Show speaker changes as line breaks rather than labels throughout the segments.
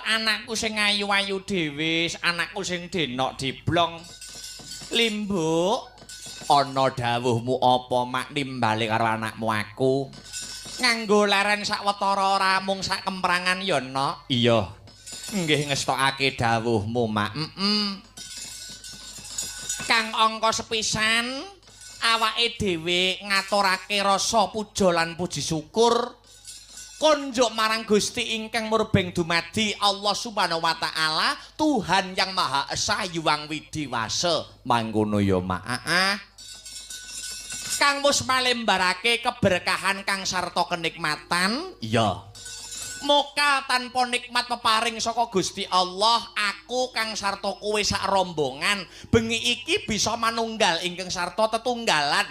anakku sing ayu-ayu dhewe, anakku sing denok diblong. Limbo, ana dawuhmu apa mak nimbali karo anakmu aku? Nganggo leren sawetara ora mung sak kemprangan ya, Nok. Iya. Nggih ngestokake dawuhmu, Mak. Kang angka sepisan awake dhewe ngaturake rasa puja lan puji syukur konjuk marang Gusti ingkang murbeng dumadi Allah Subhanahu wa taala, Tuhan yang Maha Esa Hyang Widiwasa. Mangkono ya, Mak. Kang mus malembarake keberkahan kang sarta kenikmatan. Iya. Moga tanpa nikmat peparing saka Gusti Allah, aku kang sarta kowe sak rombongan bengi iki bisa manunggal ingkang sarta tetunggalan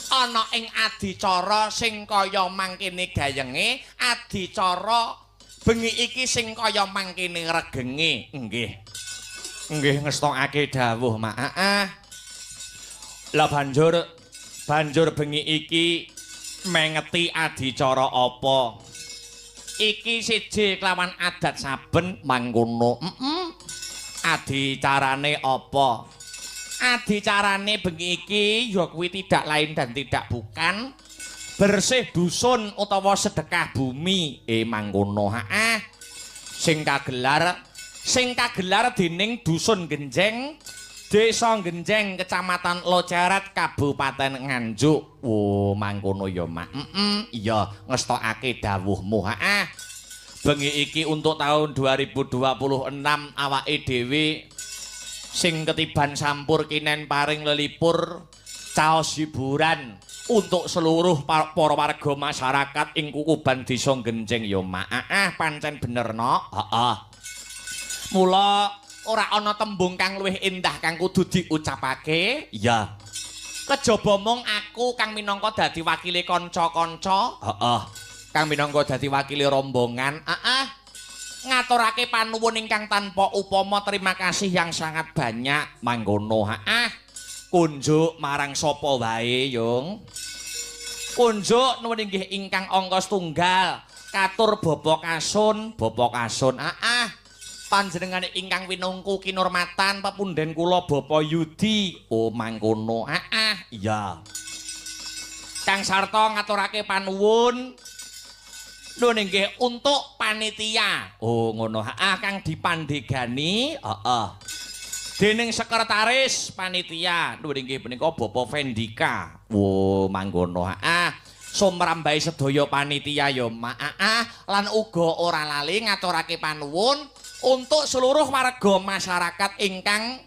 ana ing adicara sing kaya mangkene gayenge, adicara bengi iki sing kaya mangkene regenge. Nggih. Nggih ngestokake dawuh, Mak. Lah banjur bengi iki mengeti adicara apa? Iki siji kelawan adat saben mangkono. Adicarane apa? Adicarane bengi iki ya kuwi tidak lain dan tidak bukan bersih dusun utawa sedekah bumi. Mangkono. Sing kagelar dening dusun Genjeng, Desa Genjeng, Kecamatan Lojarat, Kabupaten Nganjuk. Oh, mangkono ya, Mak. Iya, ngestokake dawuhmu. Bengi iki untuk tahun 2026 awake dhewe sing ketiban sampur kinen paring lelipur caos hiburan untuk seluruh para warga masyarakat ing Kukuban Desa Genjeng ya, Mak. Pancen bener, Nok. Heeh. Mula ora ana tembung kang luwih endah kang kudu diucapake. Iya. Kejaba mung aku kang minangka dadi wakile kanca-kanca. Heeh. Kang minangka dadi wakile rombongan. Ngaturake panuwun ingkang tanpa upama, terima kasih yang sangat banyak. Mangkono. Kunjuk marang sapa wae, Yung. Kunjuk nuwun inggih ingkang angka setunggal. Katur Bapak Kasun. Panjenengane ingkang winungku kinurmatan pepunden kula Bapak Yudi. Oh, mangkono. Iya. Kang sarta ngaturake panuwun nuwun inggih untuk panitia. Oh, ngono. Kang dipandhegani. Dening sekretaris panitia nuwun inggih punika Bapak Vendika. Oh, mangkono. Sumrambahe sedaya panitia ya, Mak. Lan uga ora lali ngaturake panuwun untuk seluruh warga masyarakat ingkang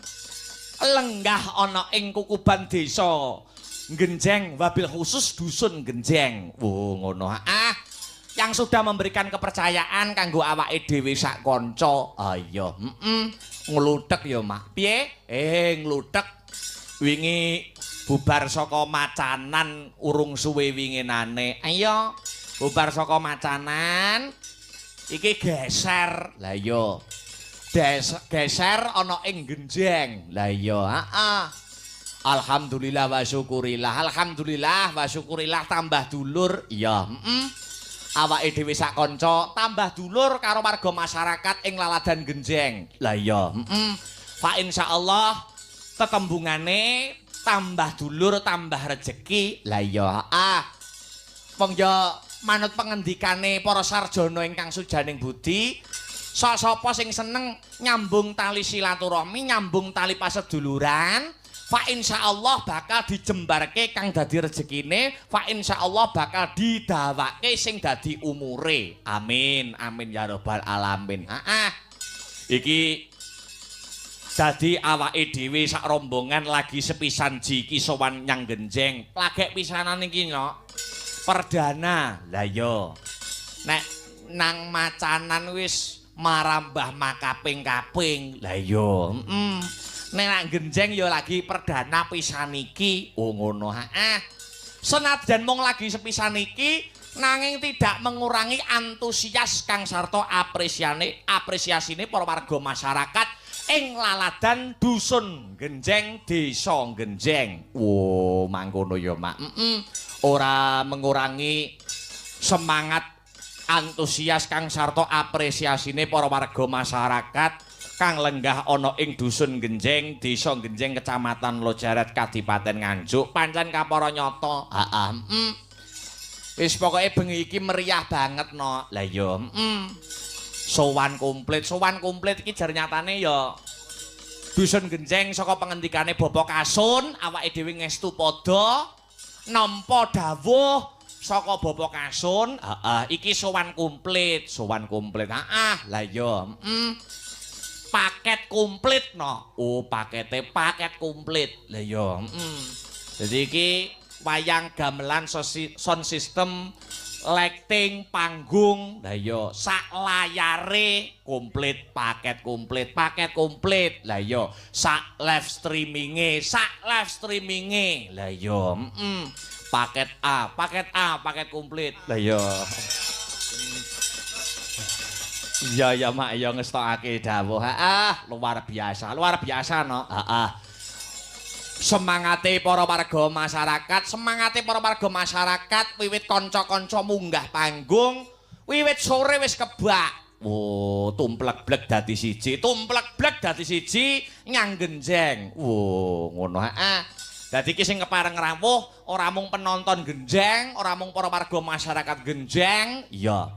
lenggah ana ing Kukuban Desa Genjeng, wabil khusus dusun Genjeng. Oh, ngono. Yang sudah memberikan kepercayaan kanggo awake dhewe sak kanca. Iya, ngluthek ya, Mak. Piye? Ngluthek. Wingi bubar saka macanan urung suwe winginane. Ayo, bubar saka macanan. Iki geser. Lah iya. Geser ana ing Genjeng. Lah iya, Alhamdulillah wa syukurillah. Alhamdulillah wa syukurillah tambah dulur. Iya, Awake dhewe sak kanca tambah dulur karo warga masyarakat ing laladan Genjeng. Lah iya, Fa insyaallah tetembungane tambah dulur tambah rejeki. Lah iya, wong ya manut pengendikane para sarjana ingkang sujaning budi, sapa sing seneng nyambung tali silaturahmi, nyambung tali paseduluran, fa insyaallah bakal dijembarke kang dadi rezekine, fa insyaallah bakal didawake sing dadi umure. Amin, amin ya rabbal alamin. Iki dadi awake dhewe sak rombongan lagi sepisan jiki sowan nyang Genjeng. Lagek pisanan iki, Nyok. Perdana. Lah yo. Nek nang macanan wis marambah makaping-kaping. Lah yo, nek nang Genjeng yo lagi perdana pisan iki. Oh ngono. Senajan mung lagi sepisan iki nanging tidak mengurangi antusias kang sarta apresiasine para warga masyarakat ing laladan dusun Genjeng, Desa Genjeng. Oh, mangkono ya, Mak. Ora mengurangi semangat antusias kang sarta apresiasine para warga masyarakat kang lenggah ana ing dusun Genjeng, desa Genjeng, kecamatan Lojaret, Kadipaten Nganjuk, pancen kapara nyata. Wis pokoke bengi iki meriah banget no. Lah ya, sowan komplit iki jar nyatane ya dusun Genjeng saka pengendikane Bapak Kasun, awake dhewe ngestu padha nampa dawuh saka Bapak Kasun, iki sowan komplit. Lah ya, paket komplit no. Oh, paket komplit. Lah ya, Jadi iki wayang gamelan sound system lighting panggung. Lah ya, sak layare komplit, paket komplit. Lah ya, sak live streaminge. Lah ya, paket A, paket komplit. Lah ya. Iya Mak, ya ngestokake dawuh. Luar biasa no. Semangate para warga masyarakat, wiwit kanca-kanca munggah panggung, wiwit sore wis kebak. Oh, tumplek-blek dadi siji nyang Genjeng. Oh, ngono. Dadi iki sing kepareng rawuh ora mung penonton Genjeng, ora mung para warga masyarakat Genjeng, iya.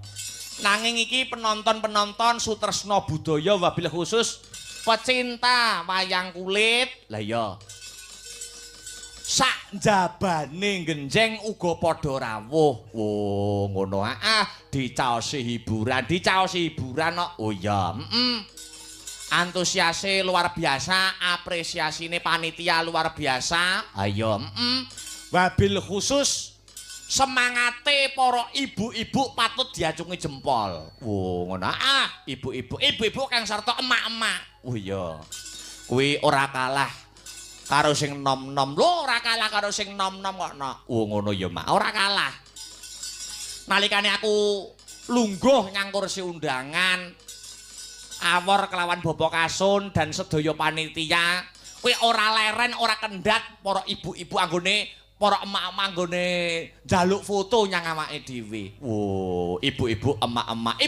Nanging iki penonton sutresna budaya wabil khusus pecinta wayang kulit. Lah iya. Sak jabane Genjeng uga padha rawuh. Oh, ngono. Dicaosi hiburan kok. Oh iya, Antusiase luar biasa, apresiasine panitia luar biasa. Ayo, wabil khusus semangate para ibu-ibu patut diacungi jempol. Oh, ngono. Ibu-ibu kang sarta emak-emak. Oh iya. Kuwi ora kalah karo sing nom-nom. Lho, ora kalah karo sing nom-nom kok. Oh, ngono ya, Mak. Ora kalah. Nalikane aku lungguh nyang kursi undangan, awor kelawan Bapak Kasun dan sedaya panitia, kuwi ora leren, ora kendhat para ibu-ibu anggone, para emak-emak anggone njaluk foto nyang awake dhewe. Oh, ibu-ibu emak-emak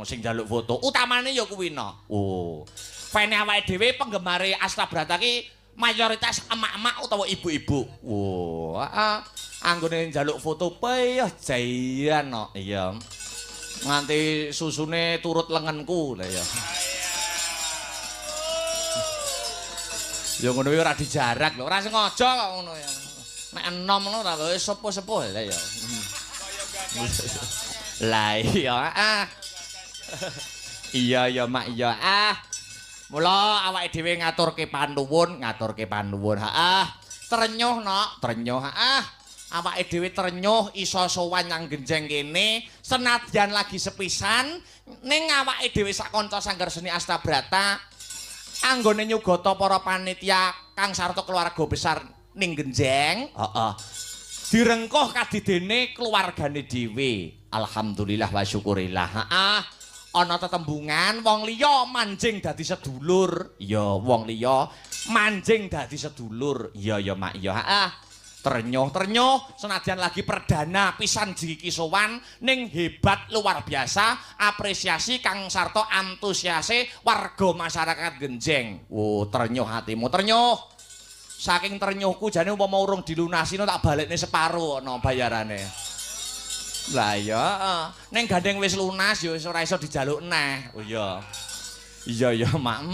sing njaluk foto. Utamane ya kuwi no. Oh. Fane awake dhewe penggemare Astabrata ki mayoritas emak-emak utawa ibu-ibu. Oh, anggone njaluk foto payah jaian no. Iya. Nganti susune turut lengenku lah ya. Ya ngono kuwi ora dijarak lho, ora sengaja kok ngono ya. Nek enom ngono ora lho sepuh-sepuh lah ya. Lah iya Iya ya Mak iya. Mula awake dhewe ngaturke panuwun. Trenyuh nok, awake dhewe trenyuh iso sowan nang Genjeng kene senadyan lagi sepisan ning awake dhewe sak kanca sanggar seni Astabrata anggone nyugata para panitia kang sarta keluarga besar ning Genjeng. Direngkuh kadidene keluargane dhewe. Alhamdulillah wa syukurillah. Ana tetembungan wong liya manjing dadi sedulur. Ya, wong liya manjing dadi sedulur. Iya ya Mak iya. Trenyuh senadyan lagi perdana pisan jiki sowan ning hebat luar biasa apresiasi kang sarta antusiase warga masyarakat Genjeng. Oh, trenyuh hatimu trenyuh. Saking trenyuhku jane umpama urung dilunasi tak balekne separo ana bayarane. Lah ya, ning gandeng wis lunas ya wis ora iso dijaluk neh. Oh iya. Iya ya Mak.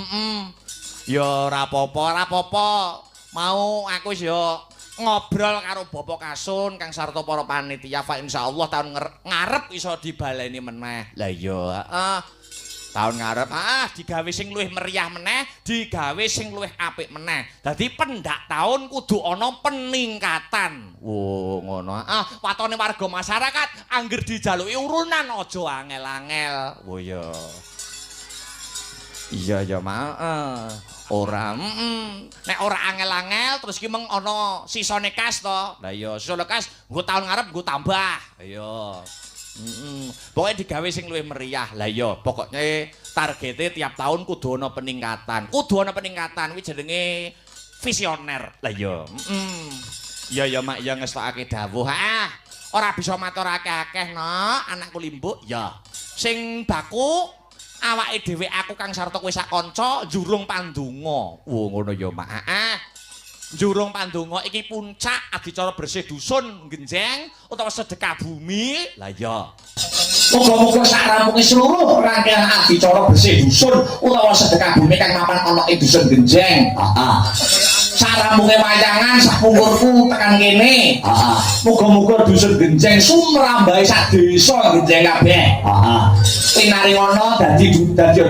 Ya ora apa-apa. Mau aku wis ya ngobrol karo Bapak Kasun kang sarta para panitia fa insyaallah tahun ngarep iso dibaleni meneh. Lah iya, tahun ngarep digawe sing luwih meriah meneh, digawe sing luwih apik meneh. Dadi pendak tahun kudu ana peningkatan. Oh, ngono. Watone warga masyarakat angger dijaluki urunan aja angel-angel. Oh iya. Iya ya Mak. Ora, nek ora angel-angel terus ki meng ana sisane kas to. Lah iya, sisane kas nggo taun ngarep nggo tambah. Iya. Pokoke digawe sing luwih meriah. Lah iya, pokoknya targete tiap tahun kudu ana peningkatan. Kuwi jenenge visioner. Lah iya, Iya ya mak ya ngestokake dawuh. Ah, ora bisa matur akeh-akeh no, anakku limbuk. Ya. Sing baku awake dhewe aku Kang Sarta kowe sak kanca jurung pandonga. Wo ngono ya mak. Jurung pandonga iki puncak adicara bersih dusun Genjeng utawa sedekah bumi. Lah ya. Muga-muga sak rampunge seluruh rangkaian adicara bersih dusun utawa sedekah bumi kang mapan ana ing dusun Genjeng. Heeh. Sarampunge wayangan sak pungkurku tekan kene. Heeh. Muga-muga dusun Genjeng sumrambahe sak desa Genjeng kabeh. Heeh. Pinaringono dadi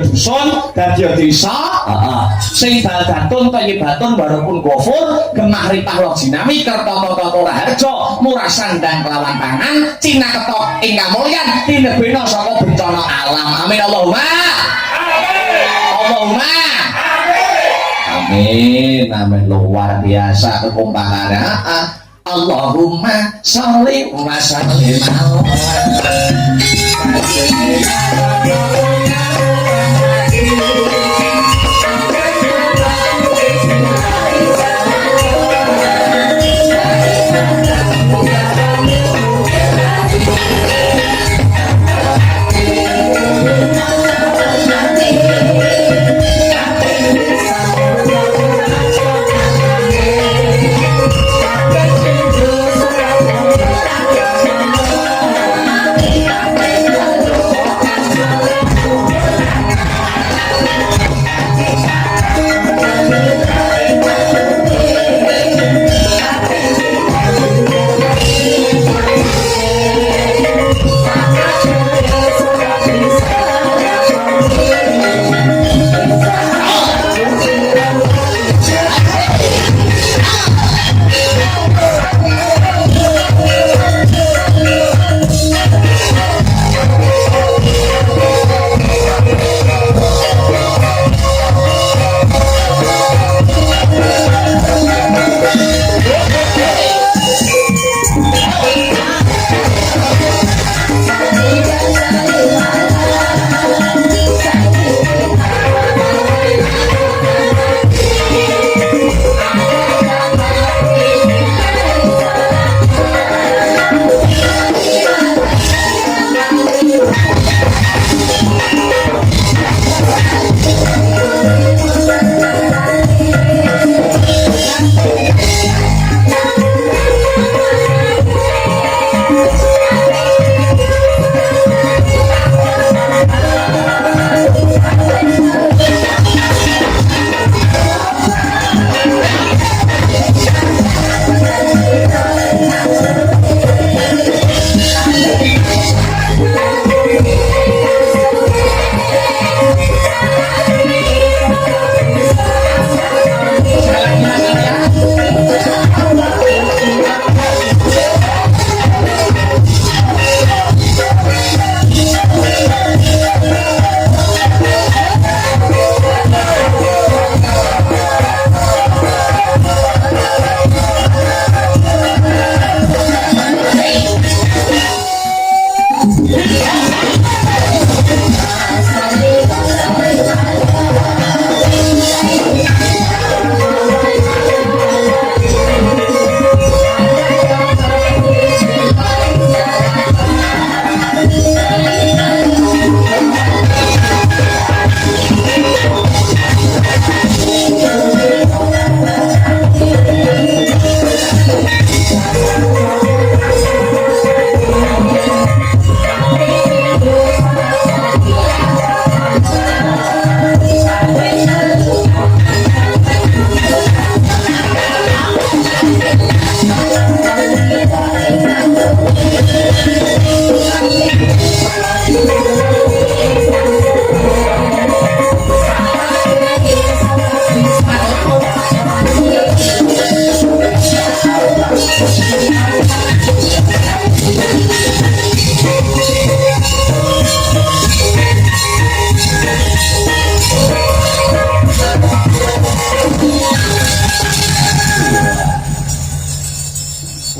dusun, dadi desa. Heeh. Sing baldatun thayyibatun warapun gofur, gemah ripah lojinami kertata-tata raharja, murah sandang kelawan pangan, cina ketok ing kamulyan, tinebena saka bencana alam. Amin Allahumma. Amin. Allahumma. Amin, amin luar biasa kekompakannya. Allahumma sholli wa sallim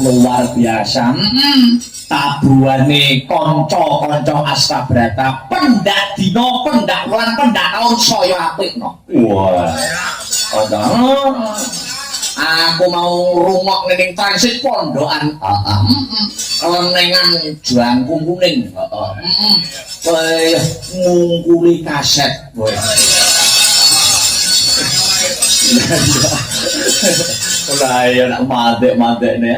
luar biasa. Tabuhane kanca-kanca Astabrata pendak dina pendak wulan pendak taun saya apik no. Wah. Aku mau rungok ning transit pondokan. Kelenengan jangkung kuning. Kaya ngungkuli kaset. Lah ya nak madek nih.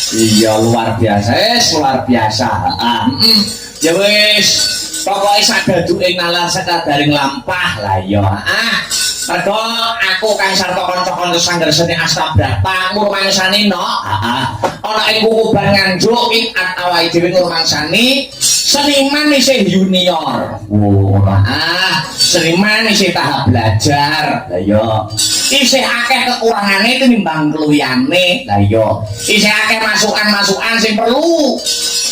Iya luar biasa, luar biasa. Ya wis, pokoknya sadaduke nalar sekadaring lampah lah ya. Mergo aku Kang Sarto kanca-kanca sanggar seni Astabrata ngurmangsani no. Ana ing Kukuban Nganjuk ing awake dhewe ngurmangsani seniman isih junior. Seniman isih tahap belajar. Lah ya. Isih akeh kekurangane tinimbang keluyane. Lah ya. Isih akeh masukan-masukan sing perlu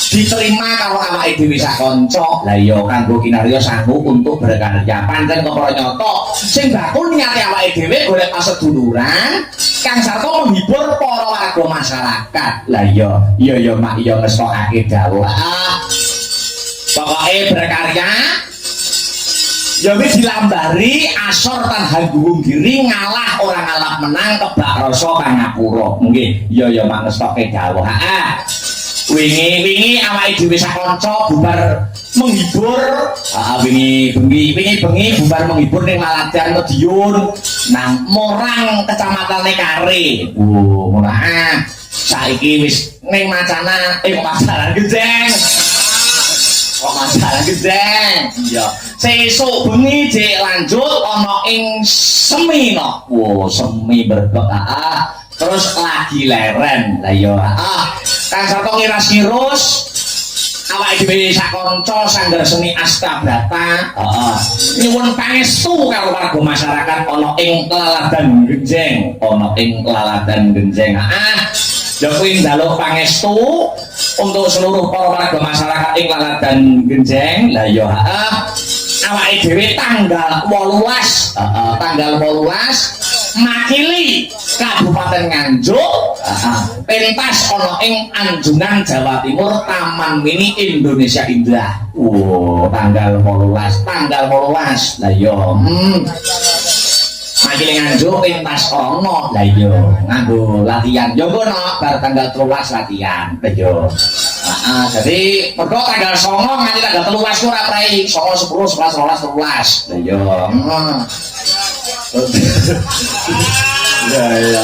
diterima kalau awake dhewe sak kanca. Lah ya kanggo kinarya sanggup untuk berkarya. Pancen kepara nyata sing bakul niate awake dhewe golek paseduluran Kang Sarto menghibur para warga masyarakat. Lah iya mak iya ngestokake dawuh. Pokoke berkarya ya wis dilambari asor tan hanggung giri ngalah ora ngalah menang kebak rasa pangapura. Nggih, iya mak ngestoke dawuh. Wingi awake dhewe sak kanca bubar menghibur wingi bengi bubar menghibur ning Maladan Madiun nang Morang Kecamatan Kare. Murah. Saiki wis ning Macana Pasaran Genjeng. Kok Pasaran Genjeng? Iya. Sesuk bengi jek lanjut ana ing Semino. Semi berkok. Terus lagi leren. Lah ya. Kang Sarto ngiras-ngirus awake dhewe sak kanca sanggar seni Astabrata nyuwun pangestu karo warga masyarakat ana ing Laladan Genjeng, ya kuwi njaluk pangestu untuk seluruh para warga masyarakat ing Laladan Genjeng. Lah ya awake dhewe tanggal 18 makili Kabupaten Nganjuk pentas ana ing Anjungan Jawa Timur Taman Mini Indonesia Indah. Tanggal 18. Lah iya. Makili Nganjuk pentas ana. Lah iya, nganggo latihan. Ya ngono bar tanggal 13 latihan. Lah iya. Jadi mergo tanggal 9 nganti tanggal 13 ora prei 9 10 11 12 13. Lah iya. Ya.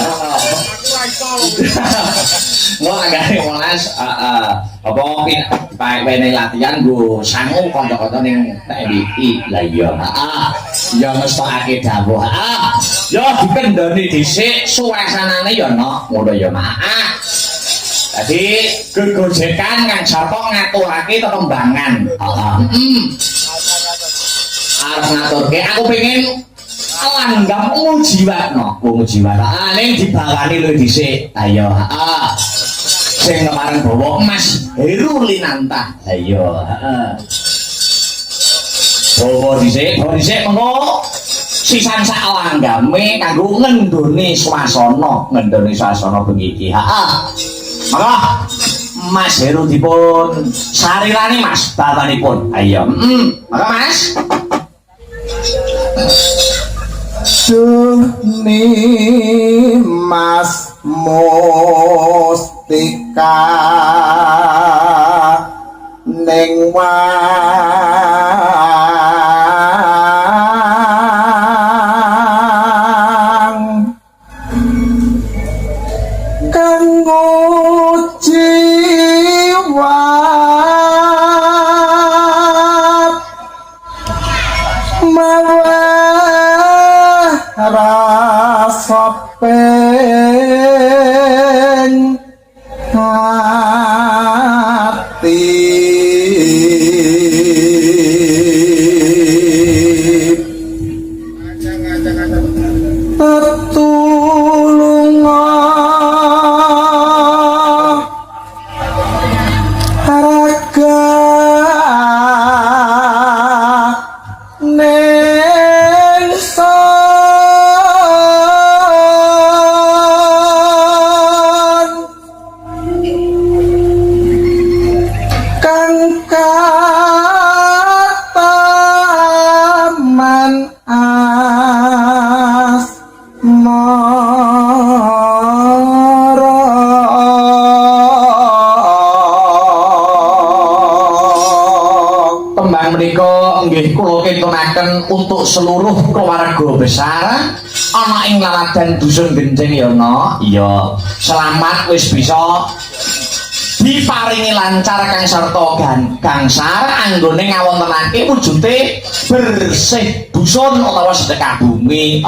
Mau agak ngolas apa wene latihan go sangu kanca-kanca ning TNI. Lah iya. Ya ngestokake dawuh. Ya dikendoni dhisik suasanane ya no. Ngono ya Mak. Dadi gegojekan Kang Sarto ngaturake tetembangan. Arep ngaturke aku pengen langgam mujiwatno. Ning dibawani lho dhisik. Ayo, sing kemarin bawa Mas Heru Linanta. Ayo, bawa dhisik mengko sisan sak langgame kanggo ngendoni swasana bengi iki. Monggo Mas Heru dipun sarirani Mas bawanipun. Ayo, monggo Mas.
Suni Mas Mustika ning wang kanggo jiwa rasa pen hati tetulunga raga neng
nggih kula kintunaken untuk seluruh keluarga besar ana ing laladan dusun Genjing ya no. Iya, selamat wis bisa diparingi lancar kang sarta gangsar anggone ngawontenake wujude bersih dusun utawa sedekah bumi.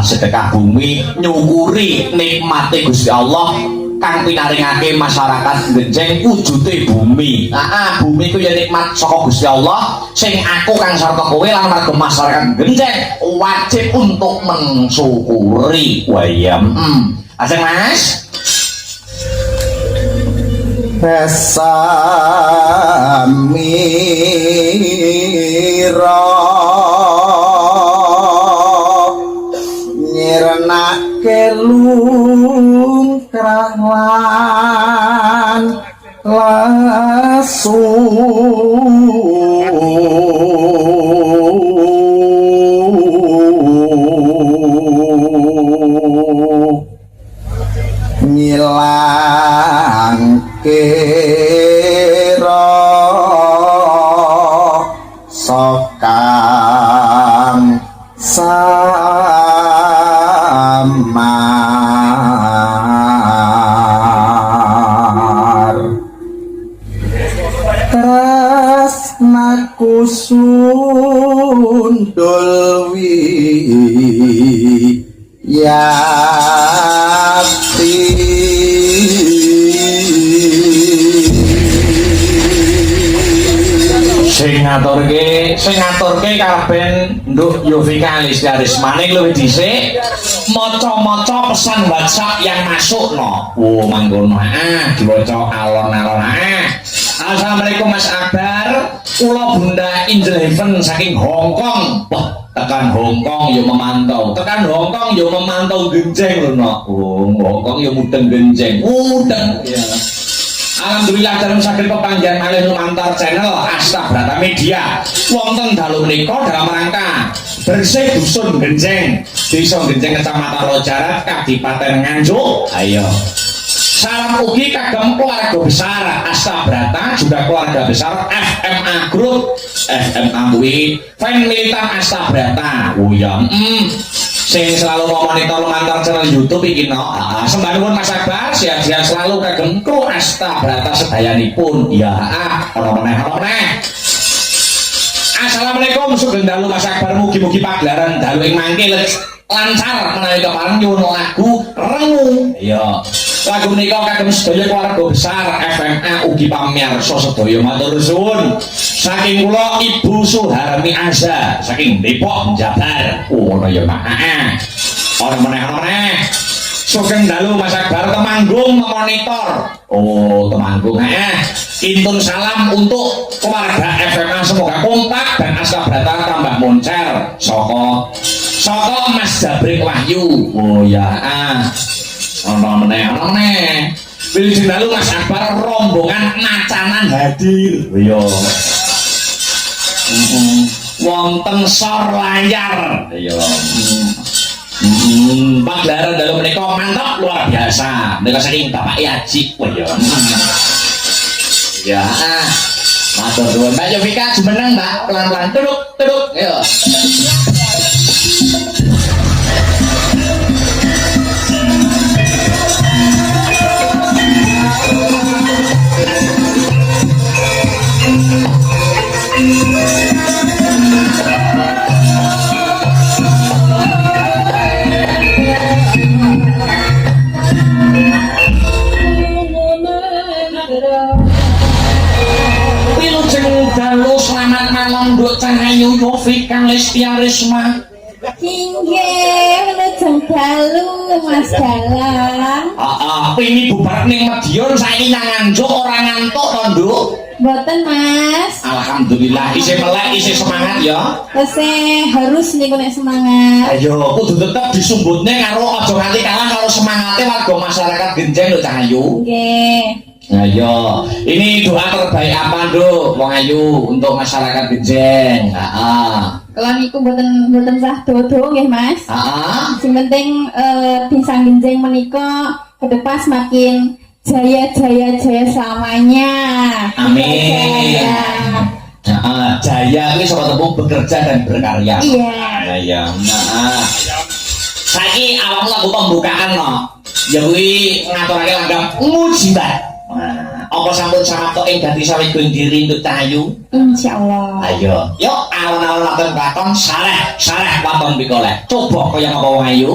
Sedekah bumi nyukuri nikmate Gusti Allah kang pinaringake masyarakat Genjing wujude bumi. Bumi ku ya nikmat saka Gusti Allah sing aku kang sarta kowe lan warga masyarakat Genjing wajib untuk mensyukuri. Wah iya. Ajeng Mas.
Besamira nyirnake lumkrahlan lasu ngilang kira sokang samar tresnaku sundul
sing ngaturke kaben nduk Yovika Listiaris maning luwih dhisik maca-maca pesan WhatsApp yang masuk no. Mangkono diwaca alon-alon. Assalamualaikum Mas Akbar, kula Bunda Angel Heaven saking Hong Kong. Wah, tekan Hong Kong yo memantau. Tekan Hong Kong yo memantau Genjing lho no. Hong Kong yo mudeng Genjing. Mudeng ya. Alhamdulillah dalam sakit pepanggian malih lumantar channel Asta Brata Media wonten dalu menika dalam rangka bersih dusun Genjing, Desa Genjing, Kecamatan Lojarat, Kabupaten Nganjuk. Ayo salam ugi kagem keluarga besar Asta Brata, juga keluarga besar FMA Group, FMA kuwi fan militan Asta Brata. Sing selalu memonitor lumantar channel YouTube iki no. Sembah nuwun Mas Akbar, sehat-sehat selalu kagem kru Asta Brata sedayanipun. Ya, ana meneh. Assalamualaikum sugeng dalu Mas Akbar, mugi-mugi pagelaran dalu ing mangke lancar menawi kepareng nyuwun lagu Rengu. Iya. Lagu menika kagem sedaya keluarga besar FMA ugi pamirsa sedaya matur suwun. Saking kula Ibu Suharmi Azza saking Depok Jabar. Ngono ya Pak. Ora meneh. Sugeng dalu Mas Akbar Temanggung memonitor. Temanggung. Intun salam untuk keluarga FMA, semoga kompak dan Asta Brata tambah moncer. Soko Mas Jabrik Wahyu. Ono meneh. Wilujeng dalu Mas Akbar rombongan nacanan hadir. Iya. Wonten sor layar. Iya. Pagelaran dalu menika mantap luar biasa. Menika saking Bapak Haji. Ya. Matur nuwun Mbak Yovika, jumeneng Mbak, pelan-pelan tuduk. Ayo. Selamat malam Nduk Cahayu Yovika Listiarisma.
Inggih, wilujeng dalu Mas Dalang.
Ini bubar ning Madiun saiki nang Nganjuk ora ngantuk to Nduk?
Mboten Mas.
Alhamdulillah isih melek isih semangat ya.
Tesih harus niku nek semangat.
Ayo kudu tetep disumbutne karo aja nganti kalah karo semangate warga masyarakat Genjing lho Cahayu.
Nggih.
Ayo, ini doa terbaik apa Nduk Wong Ayu untuk masyarakat Genjing?
Kalau niku mboten sah dodo nggih Mas. Sing penting desa Genjing menika ke depan semakin jaya selamanya.
Amin. Jaya ini sobat tepung bekerja dan berkarya.
Iya.
Ya. Nah, saiki awakmu lagu pembukaan no. Ya kuwi ngaturake langgam mujibat. Nah, apa sampun samapta ing dadi sawijining diri untuk Cahayu?
Insyaallah.
Ayo, yuk alon-alon lakon lakon sareh waton pikoleh. Coba kaya ngapa wong ayu.